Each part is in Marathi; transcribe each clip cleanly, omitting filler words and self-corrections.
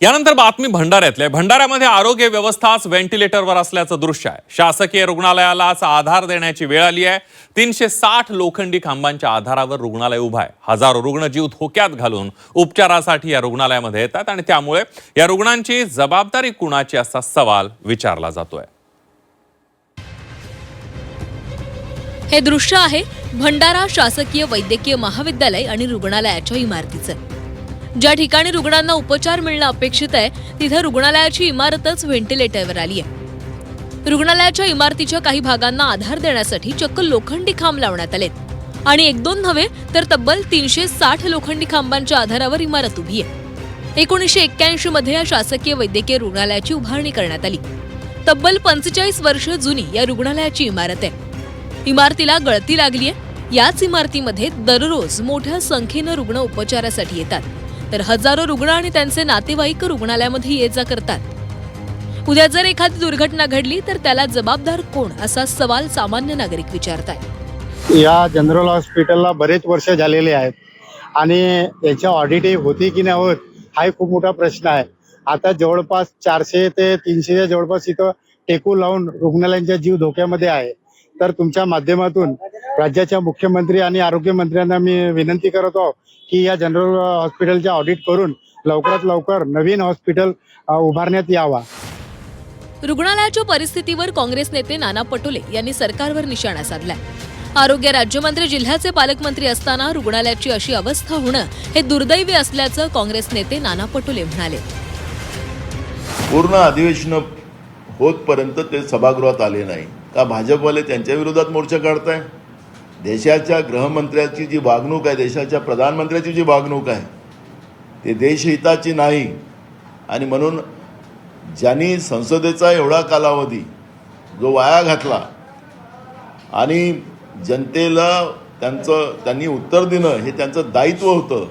यानंतर बातमी भंडाऱ्यामध्ये आरोग्य व्यवस्थाच व्हेंटिलेटरवर असल्याचं दृश्य आहे। शासकीय रुग्णालयालाच आधार देण्याची वेळ आली आहे। 360 लोखंडी खांबांच्या आधारावर रुग्णालय उभा आहे। हजारो रुग्ण जीव धोक्यात घालून उपचारासाठी या रुग्णालयामध्ये येतात आणि त्यामुळे या रुग्णांची जबाबदारी कुणाची असा सवाल विचारला जातोय। हे दृश्य आहे भंडारा शासकीय वैद्यकीय महाविद्यालय आणि रुग्णालयाच्या इमारतीचं। ज्या ठिकाणी रुग्णांना उपचार मिळणं अपेक्षित आहे तिथे रुग्णालयाची इमारतच व्हेंटिलेटरवर आली आहे। रुग्णालयाच्या इमारतीच्या काही भागांना आधार देण्यासाठी चक्क लोखंडी खांब लावण्यात आलेत आणि एक दोन नव्हे तर तब्बल 360 लोखंडी खांबांच्या आधारावर इमारत उभी आहे। 1981 मध्ये या शासकीय वैद्यकीय रुग्णालयाची उभारणी करण्यात आली। तब्बल 45 वर्ष जुनी या रुग्णालयाची इमारत आहे। इमारतीला गळती लागली आहे। याच इमारतीमध्ये दररोज मोठ्या संख्येनं रुग्ण उपचारासाठी येतात, तर हजारो रुग्ण आणि त्यांचे नातेवाईक रुग्णालयामध्ये ये जा करतात। उद्या जर एखादी दुर्घटना घडली तर त्याला जबाबदार कोण असा सवाल सामान्य नागरिक विचारतात। या जनरल हॉस्पिटलला बरेच वर्ष झालेले आहेत आणि याच्या ऑडिट होती की नाही होत हा खूप मोठा प्रश्न आहे। आता जवळपास 400 ते 300 जवळपास इथं टेकू लावून रुग्णालयांचा जीव धोक्यामध्ये आहे। तर तुमच्या माध्यमातून राज्याच्या मुख्यमंत्री आणि आरोग्य मंत्र्यांना मी विनंती करत आहोत की या जनरल हॉस्पिटलचे ऑडिट करून लवकरात लवकर नवीन हॉस्पिटल उभारण्यात यावा। रुग्णालयाच्या परिस्थितीवर काँग्रेस नेते नाना पटोले यांनी सरकारवर निशाणा साधलाय। आरोग्य राज्यमंत्री जिल्ह्याचे पालकमंत्री असताना रुग्णालयाची अशी अवस्था होणं हे दुर्दैवी असल्याचं काँग्रेस नेते नाना पटोले म्हणाले। पूर्ण अधिवेशन होतपर्यंत ते सभागृहात आले नाही का भाजपवाले त्यांच्या विरोधात मोर्चा काढताय। देशाच्या गृहमंत्र्याची जी वागणूक आहे, देशाच्या प्रधानमंत्र्याची जी वागणूक आहे ते देशहिताची नाही आणि म्हणून ज्यांनी संसदेचा एवढा कालावधी जो वाया घातला आणि जनतेला त्यांनी उत्तर देणं हे त्यांचं दायित्व होतं,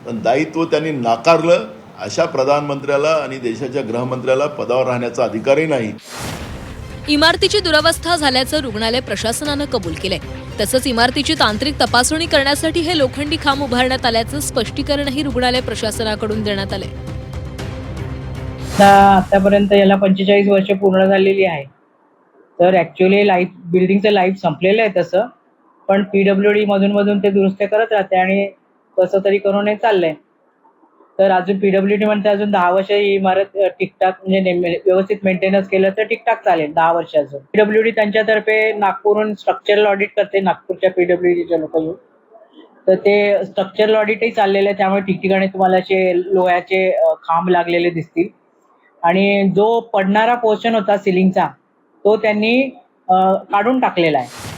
पण दायित्व त्यांनी नाकारलं। अशा प्रधानमंत्र्याला आणि देशाच्या गृहमंत्र्याला पदावर राहण्याचा अधिकारही नाही। इमारतीची दुरवस्था झाल्याचं रुग्णालय प्रशासनानं कबूल केलंय। तसंच इमारतीची तांत्रिक तपासणी करण्यासाठी हे लोखंडी खांब उभारण्यात आल्याचं स्पष्टीकरणही रुग्णालय प्रशासनाकडून देण्यात आलंय। आतापर्यंत याला 45 वर्ष पूर्ण झालेली आहे। तर ऍक्च्युअली बिल्डिंगचं लाईफ संपलेलं आहे तसं, पण PWD मधून ते दुरुस्त करत राहते आणि कसं तरी करून हे चाललंय। तर अजून PWD म्हणते अजून 10 वर्ष ही इमारत ठीकठाक म्हणजे व्यवस्थित मेंटेनन्स केलं तर ठीकठाक चालेल 10 वर्षाचं। PWD त्यांच्यातर्फे नागपूरहून स्ट्रक्चरल ऑडिट करते, नागपूरच्या PWDचे लोक येऊन। तर ते स्ट्रक्चरल ऑडिटही चाललेलं आहे, त्यामुळे ठिकठिकाणी तुम्हाला असे लोह्याचे खांब लागलेले दिसतील आणि जो पडणारा पोर्शन होता सिलिंगचा तो त्यांनी काढून टाकलेला आहे।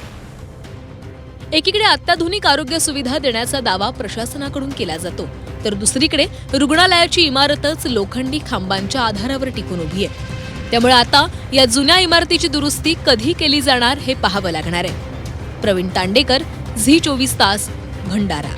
एकीकडे अत्याधुनिक आरोग्य सुविधा देण्याचा दावा प्रशासनाकडून केला जातो, तर दुसरीकडे रुग्णालयाची इमारतच लोखंडी खांबांच्या आधारावर टिकून उभी आहे। त्यामुळे आता या जुन्या इमारतीची दुरुस्ती कधी केली जाणार हे पाहावं लागणार आहे। प्रवीण तांडेकर, झी 24 तास, भंडारा।